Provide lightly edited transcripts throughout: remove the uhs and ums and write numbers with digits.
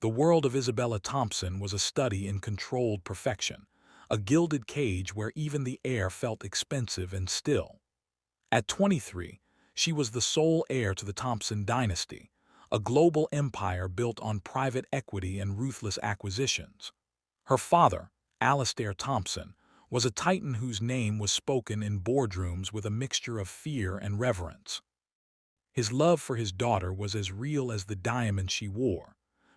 The world of Isabella Thompson was a study in controlled perfection, a gilded cage where even the air felt expensive and still. At 23, she was the sole heir to the Thompson dynasty, a global empire built on private equity and ruthless acquisitions. Her father, Alastair Thompson, was a titan whose name was spoken in boardrooms with a mixture of fear and reverence. His love for his daughter was as real as the diamond she wore,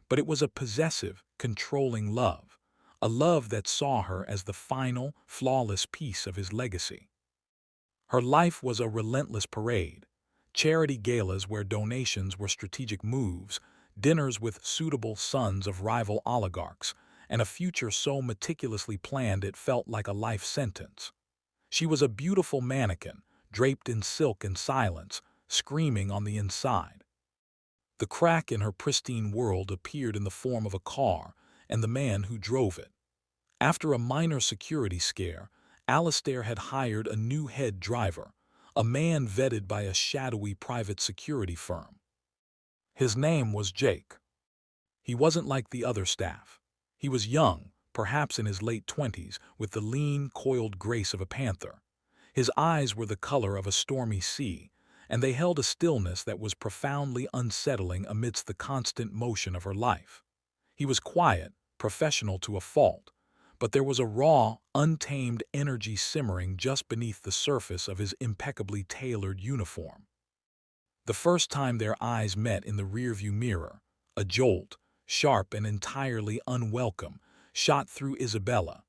but it was a possessive, controlling love, a love that saw her as the final, flawless piece of his legacy. Her life was a relentless parade, charity galas where donations were strategic moves, dinners with suitable sons of rival oligarchs, and a future so meticulously planned it felt like a life sentence. She was a beautiful mannequin, draped in silk and silence, screaming on the inside. The crack in her pristine world appeared in the form of a car and the man who drove it. After a minor security scare, Alastair had hired a new head driver, a man vetted by a shadowy private security firm. His name was Jake. He wasn't like the other staff. He was young, perhaps in his late 20s, with the lean, coiled grace of a panther. His eyes were the color of a stormy sea, and they held a stillness that was profoundly unsettling amidst the constant motion of her life. He was quiet, professional to a fault, but there was a raw, untamed energy simmering just beneath the surface of his impeccably tailored uniform. The first time their eyes met in the rearview mirror, a jolt, sharp and entirely unwelcome, shot through Isabella.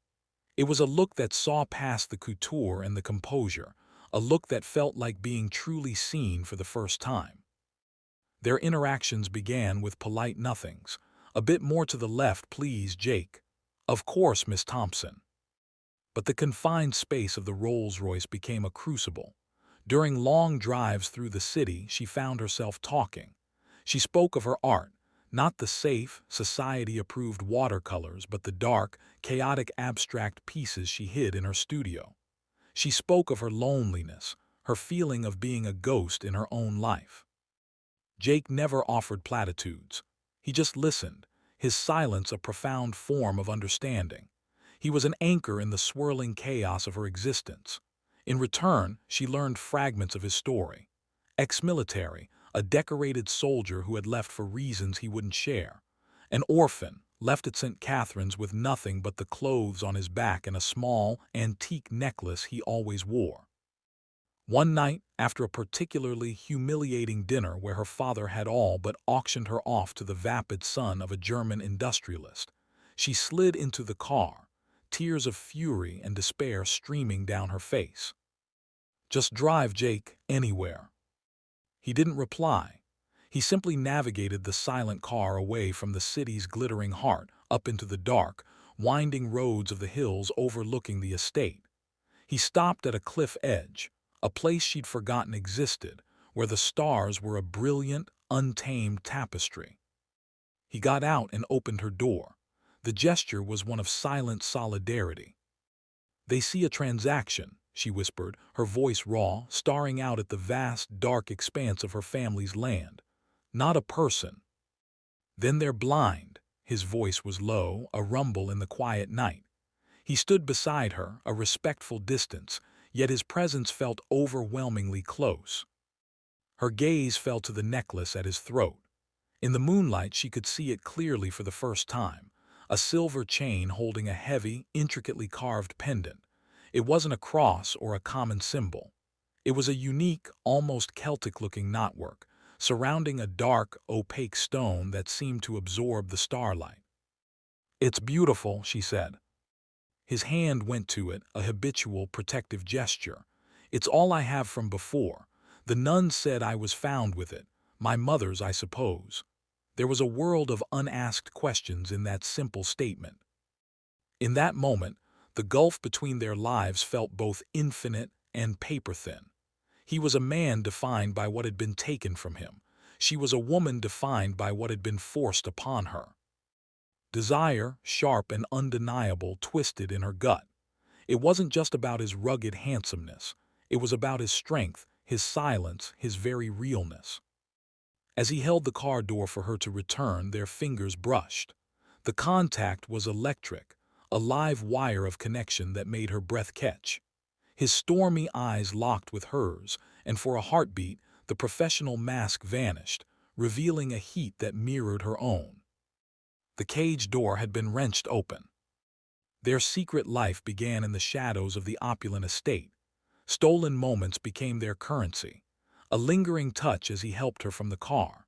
It was a look that saw past the couture and the composure, a look that felt like being truly seen for the first time. Their interactions began with polite nothings. A bit more to the left, please, Jake. Of course, Miss Thompson. But the confined space of the Rolls-Royce became a crucible. During long drives through the city, she found herself talking. She spoke of her art, not the safe, society-approved watercolors, but the dark, chaotic abstract pieces she hid in her studio. She spoke of her loneliness, her feeling of being a ghost in her own life. Jake never offered platitudes. He just listened, his silence a profound form of understanding. He was an anchor in the swirling chaos of her existence. In return, she learned fragments of his story. Ex-military, a decorated soldier who had left for reasons he wouldn't share. An orphan, left at St. Catherine's with nothing but the clothes on his back and a small, antique necklace he always wore. One night, after a particularly humiliating dinner where her father had all but auctioned her off to the vapid son of a German industrialist, she slid into the car, tears of fury and despair streaming down her face. "Just drive, Jake, anywhere." He didn't reply. He simply navigated the silent car away from the city's glittering heart, up into the dark, winding roads of the hills overlooking the estate. He stopped at a cliff edge, a place she'd forgotten existed, where the stars were a brilliant, untamed tapestry. He got out and opened her door. The gesture was one of silent solidarity. "They see a transaction," she whispered, her voice raw, staring out at the vast, dark expanse of her family's land. "Not a person." "Then they're blind." His voice was low, a rumble in the quiet night. He stood beside her, a respectful distance, yet his presence felt overwhelmingly close. Her gaze fell to the necklace at his throat. In the moonlight she could see it clearly for the first time, a silver chain holding a heavy, intricately carved pendant. It wasn't a cross or a common symbol. It was a unique, almost Celtic-looking knotwork, surrounding a dark, opaque stone that seemed to absorb the starlight. "It's beautiful," she said. His hand went to it, a habitual protective gesture. "It's all I have from before. The nun said I was found with it. My mother's, I suppose." There was a world of unasked questions in that simple statement. In that moment, the gulf between their lives felt both infinite and paper-thin. He was a man defined by what had been taken from him. She was a woman defined by what had been forced upon her. Desire, sharp and undeniable, twisted in her gut. It wasn't just about his rugged handsomeness. It was about his strength, his silence, his very realness. As he held the car door for her to return, their fingers brushed. The contact was electric, a live wire of connection that made her breath catch. His stormy eyes locked with hers, and for a heartbeat, the professional mask vanished, revealing a heat that mirrored her own. The cage door had been wrenched open. Their secret life began in the shadows of the opulent estate. Stolen moments became their currency. A lingering touch as he helped her from the car.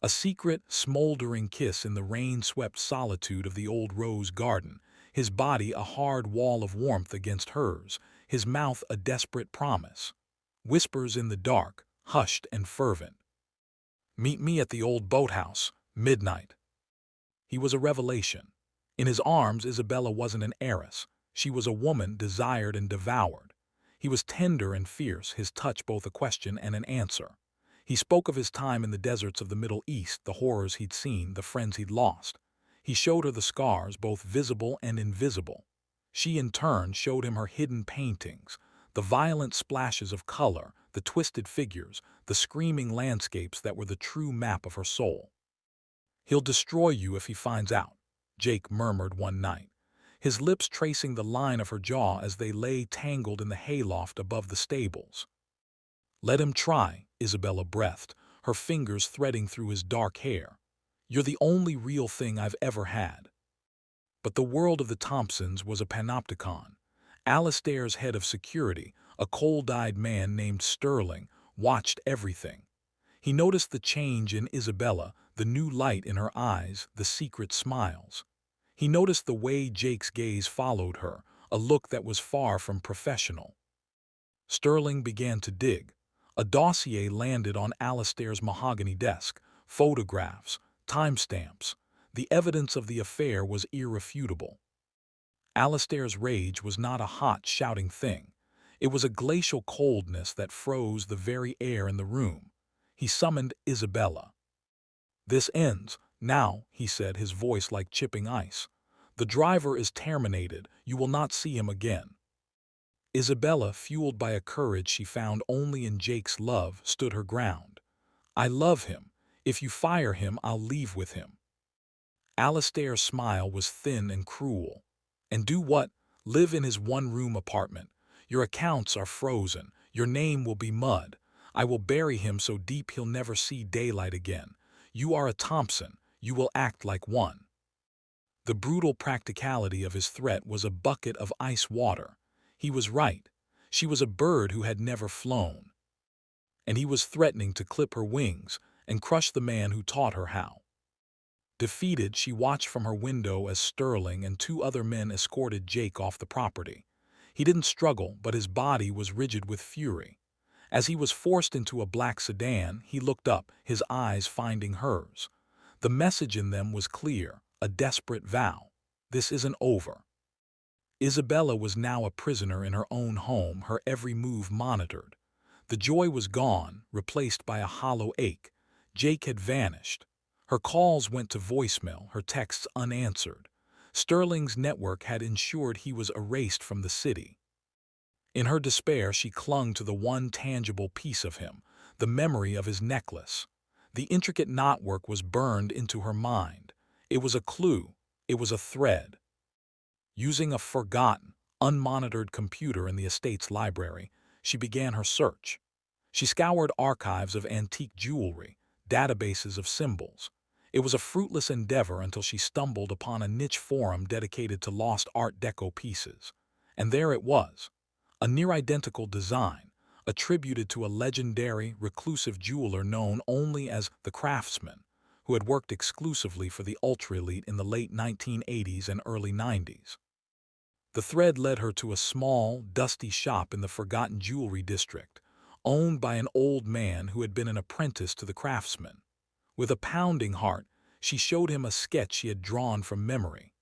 A secret, smoldering kiss in the rain-swept solitude of the old rose garden, his body a hard wall of warmth against hers, his mouth a desperate promise. Whispers in the dark, hushed and fervent. "Meet me at the old boathouse, midnight." He was a revelation. In his arms, Isabella wasn't an heiress. She was a woman desired and devoured. He was tender and fierce, his touch both a question and an answer. He spoke of his time in the deserts of the Middle East, the horrors he'd seen, the friends he'd lost. He showed her the scars, both visible and invisible. She, in turn, showed him her hidden paintings, the violent splashes of color, the twisted figures, the screaming landscapes that were the true map of her soul. "He'll destroy you if he finds out," Jake murmured one night, his lips tracing the line of her jaw as they lay tangled in the hayloft above the stables. "Let him try," Isabella breathed, her fingers threading through his dark hair. "You're the only real thing I've ever had." But the world of the Thompsons was a panopticon. Alastair's head of security, a cold-eyed man named Sterling, watched everything. He noticed the change in Isabella, the new light in her eyes, the secret smiles. He noticed the way Jake's gaze followed her, a look that was far from professional. Sterling began to dig. A dossier landed on Alastair's mahogany desk, photographs, timestamps. The evidence of the affair was irrefutable. Alastair's rage was not a hot, shouting thing. It was a glacial coldness that froze the very air in the room. He summoned Isabella. "This ends, now," he said, his voice like chipping ice. "The driver is terminated. You will not see him again." Isabella, fueled by a courage she found only in Jake's love, stood her ground. "I love him. If you fire him, I'll leave with him." Alastair's smile was thin and cruel. "And do what? Live in his one-room apartment. Your accounts are frozen. Your name will be mud. I will bury him so deep he'll never see daylight again. You are a Thompson. You will act like one." The brutal practicality of his threat was a bucket of ice water. He was right. She was a bird who had never flown. And he was threatening to clip her wings and crush the man who taught her how. Defeated, she watched from her window as Sterling and two other men escorted Jake off the property. He didn't struggle, but his body was rigid with fury. As he was forced into a black sedan, he looked up, his eyes finding hers. The message in them was clear, a desperate vow. This isn't over. Isabella was now a prisoner in her own home, her every move monitored. The joy was gone, replaced by a hollow ache. Jake had vanished. Her calls went to voicemail, her texts unanswered. Sterling's network had ensured he was erased from the city. In her despair, she clung to the one tangible piece of him, the memory of his necklace. The intricate knotwork was burned into her mind. It was a clue. It was a thread. Using a forgotten, unmonitored computer in the estate's library, she began her search. She scoured archives of antique jewelry, databases of symbols. It was a fruitless endeavor until she stumbled upon a niche forum dedicated to lost Art Deco pieces. And there it was, a near-identical design, attributed to a legendary, reclusive jeweler known only as the Craftsman, who had worked exclusively for the ultra-elite in the late 1980s and early 90s. The thread led her to a small, dusty shop in the Forgotten Jewelry District, owned by an old man who had been an apprentice to the Craftsman. With a pounding heart, she showed him a sketch she had drawn from memory.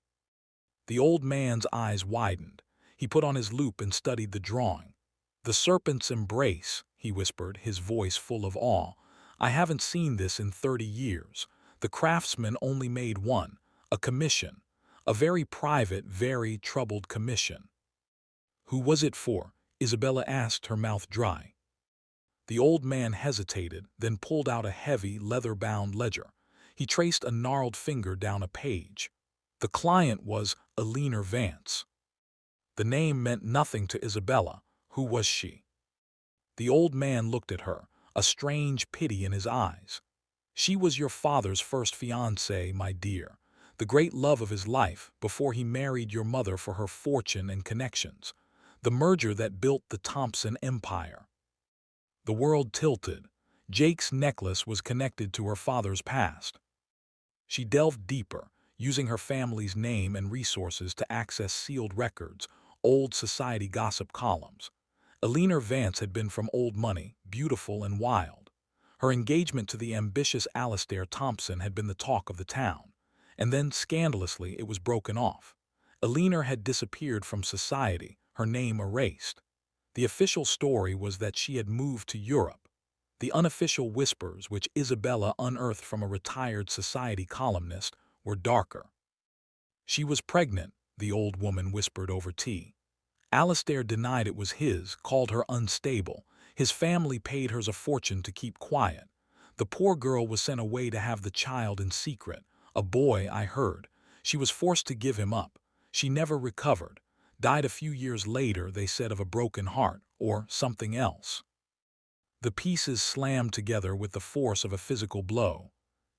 The old man's eyes widened. He put on his loupe and studied the drawing. "The serpent's embrace," he whispered, his voice full of awe. "I haven't seen this in 30 years. The Craftsman only made one, a commission. A very private, very troubled commission." "Who was it for?" Isabella asked, her mouth dry. The old man hesitated, then pulled out a heavy, leather-bound ledger. He traced a gnarled finger down a page. The client was Billionaire Vance. The name meant nothing to Isabella. Who was she? The old man looked at her, a strange pity in his eyes. She was your father's first fiancée, my dear, the great love of his life before he married your mother for her fortune and connections, the merger that built the Thompson empire. The world tilted. Jake's necklace was connected to her father's past. She delved deeper, using her family's name and resources to access sealed records, old society gossip columns. Billionaire Vance had been from old money, beautiful and wild. Her engagement to the ambitious Alistair Thompson had been the talk of the town. And then, scandalously, it was broken off. Billionaire had disappeared from society, her name erased. The official story was that she had moved to Europe. The unofficial whispers, which Isabella unearthed from a retired society columnist, were darker. She was pregnant, the old woman whispered over tea. Alistair denied it was his, called her unstable. His family paid her a fortune to keep quiet. The poor girl was sent away to have the child in secret. A boy, I heard. She was forced to give him up. She never recovered. Died a few years later, they said, of a broken heart, or something else. The pieces slammed together with the force of a physical blow.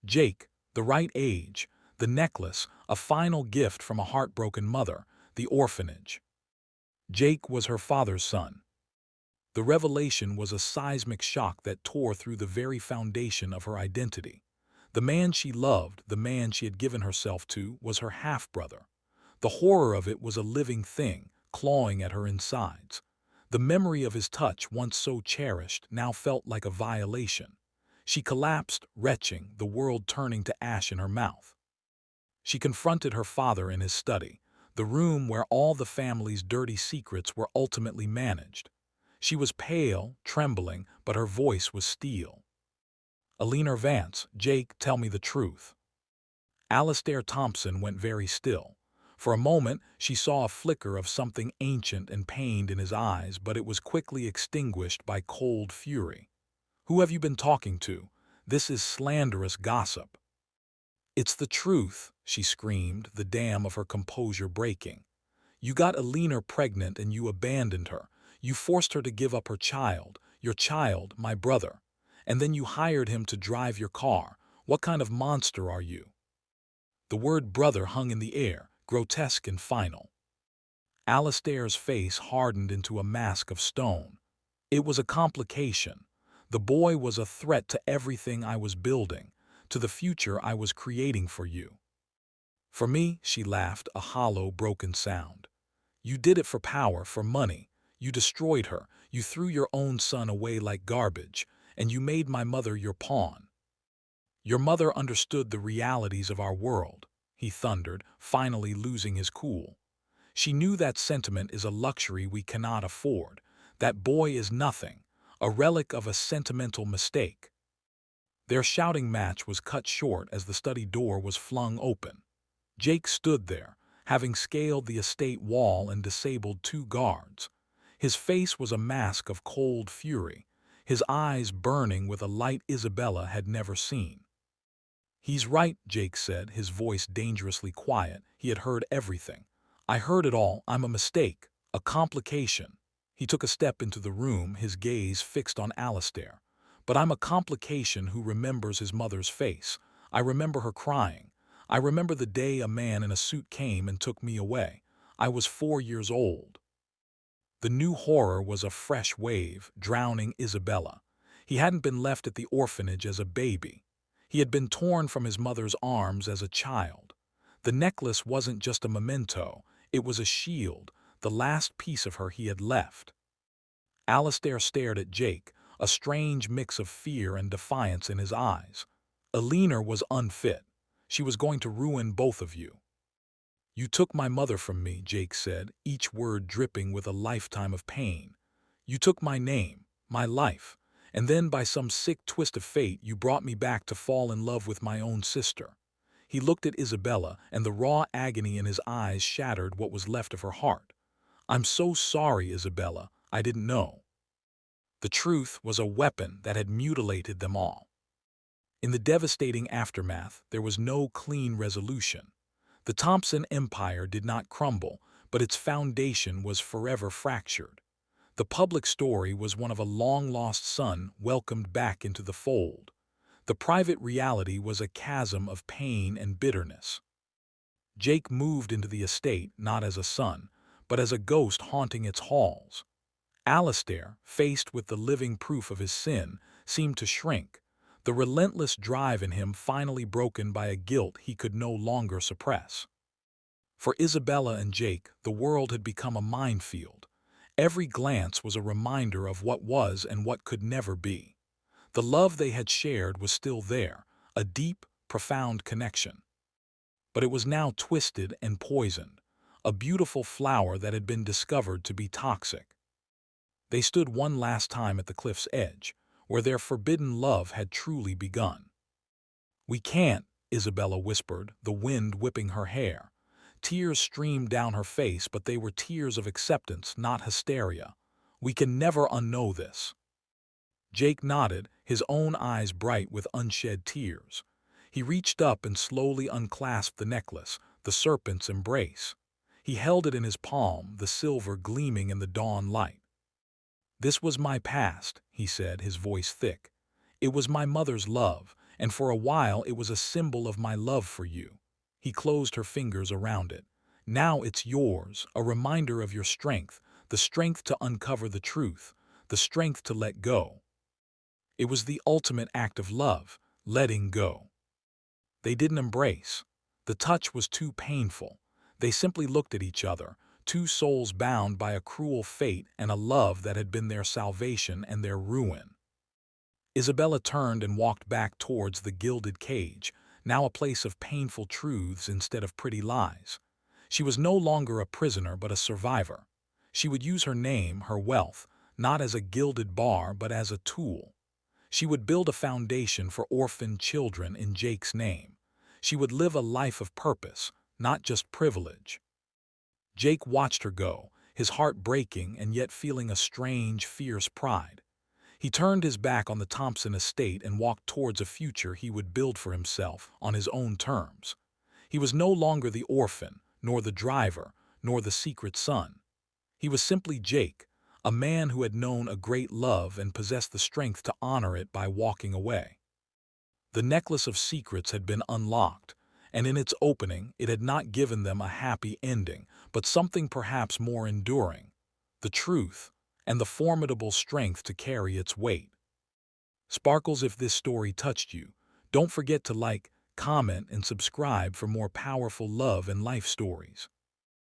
Jake, the right age, the necklace, a final gift from a heartbroken mother, the orphanage. Jake was her father's son. The revelation was a seismic shock that tore through the very foundation of her identity. The man she loved, the man she had given herself to, was her half-brother. The horror of it was a living thing, clawing at her insides. The memory of his touch, once so cherished, now felt like a violation. She collapsed, retching, the world turning to ash in her mouth. She confronted her father in his study, the room where all the family's dirty secrets were ultimately managed. She was pale, trembling, but her voice was steel. "Billionaire Vance, Jake, tell me the truth." Alistair Thompson went very still. For a moment, she saw a flicker of something ancient and pained in his eyes, but it was quickly extinguished by cold fury. "Who have you been talking to? This is slanderous gossip." "It's the truth," she screamed, the dam of her composure breaking. "You got Billionaire pregnant and you abandoned her. You forced her to give up her child, your child, my brother. And then you hired him to drive your car. What kind of monster are you?" The word brother hung in the air, grotesque and final. Alistair's face hardened into a mask of stone. "It was a complication. The boy was a threat to everything I was building, to the future I was creating for you." "For me," she laughed, a hollow, broken sound. "You did it for power, for money. You destroyed her. You threw your own son away like garbage, and you made my mother your pawn." "Your mother understood the realities of our world," he thundered, finally losing his cool. "She knew that sentiment is a luxury we cannot afford. That boy is nothing, a relic of a sentimental mistake." Their shouting match was cut short as the study door was flung open. Jake stood there, having scaled the estate wall and disabled 2 guards. His face was a mask of cold fury, his eyes burning with a light Isabella had never seen. "He's right," Jake said, his voice dangerously quiet. He had heard everything. "I heard it all. I'm a mistake, a complication." He took a step into the room, his gaze fixed on Alistair. "But I'm a complication who remembers his mother's face. I remember her crying. I remember the day a man in a suit came and took me away. I was 4 years old." The new horror was a fresh wave, drowning Isabella. He hadn't been left at the orphanage as a baby. He had been torn from his mother's arms as a child. The necklace wasn't just a memento, it was a shield, the last piece of her he had left. Alistair stared at Jake, a strange mix of fear and defiance in his eyes. "Billionaire was unfit. She was going to ruin both of you." "You took my mother from me," Jake said, each word dripping with a lifetime of pain. "You took my name, my life, and then by some sick twist of fate you brought me back to fall in love with my own sister." He looked at Isabella, and the raw agony in his eyes shattered what was left of her heart. "I'm so sorry, Isabella. I didn't know." The truth was a weapon that had mutilated them all. In the devastating aftermath, there was no clean resolution. The Thompson empire did not crumble, but its foundation was forever fractured. The public story was one of a long-lost son welcomed back into the fold. The private reality was a chasm of pain and bitterness. Jake moved into the estate not as a son, but as a ghost haunting its halls. Alistair, faced with the living proof of his sin, seemed to shrink, the relentless drive in him finally broken by a guilt he could no longer suppress. For Isabella and Jake, the world had become a minefield. Every glance was a reminder of what was and what could never be. The love they had shared was still there, a deep, profound connection. But it was now twisted and poisoned, a beautiful flower that had been discovered to be toxic. They stood one last time at the cliff's edge, where their forbidden love had truly begun. "We can't," Isabella whispered, the wind whipping her hair. Tears streamed down her face, but they were tears of acceptance, not hysteria. "We can never unknow this." Jake nodded, his own eyes bright with unshed tears. He reached up and slowly unclasped the necklace, the serpent's embrace. He held it in his palm, the silver gleaming in the dawn light. "This was my past," he said, his voice thick. "It was my mother's love, and for a while it was a symbol of my love for you." He closed her fingers around it. "Now it's yours, a reminder of your strength, the strength to uncover the truth, the strength to let go." It was the ultimate act of love, letting go. They didn't embrace. The touch was too painful. They simply looked at each other, two souls bound by a cruel fate and a love that had been their salvation and their ruin. Isabella turned and walked back towards the gilded cage, now a place of painful truths instead of pretty lies. She was no longer a prisoner but a survivor. She would use her name, her wealth, not as a gilded bar but as a tool. She would build a foundation for orphan children in Jake's name. She would live a life of purpose, not just privilege. Jake watched her go, his heart breaking and yet feeling a strange, fierce pride. He turned his back on the Thompson estate and walked towards a future he would build for himself on his own terms. He was no longer the orphan, nor the driver, nor the secret son. He was simply Jake, a man who had known a great love and possessed the strength to honor it by walking away. The necklace of secrets had been unlocked, and in its opening it had not given them a happy ending, but something perhaps more enduring: the truth, and the formidable strength to carry its weight. Sparkles, if this story touched you, don't forget to like, comment, and subscribe for more powerful love and life stories.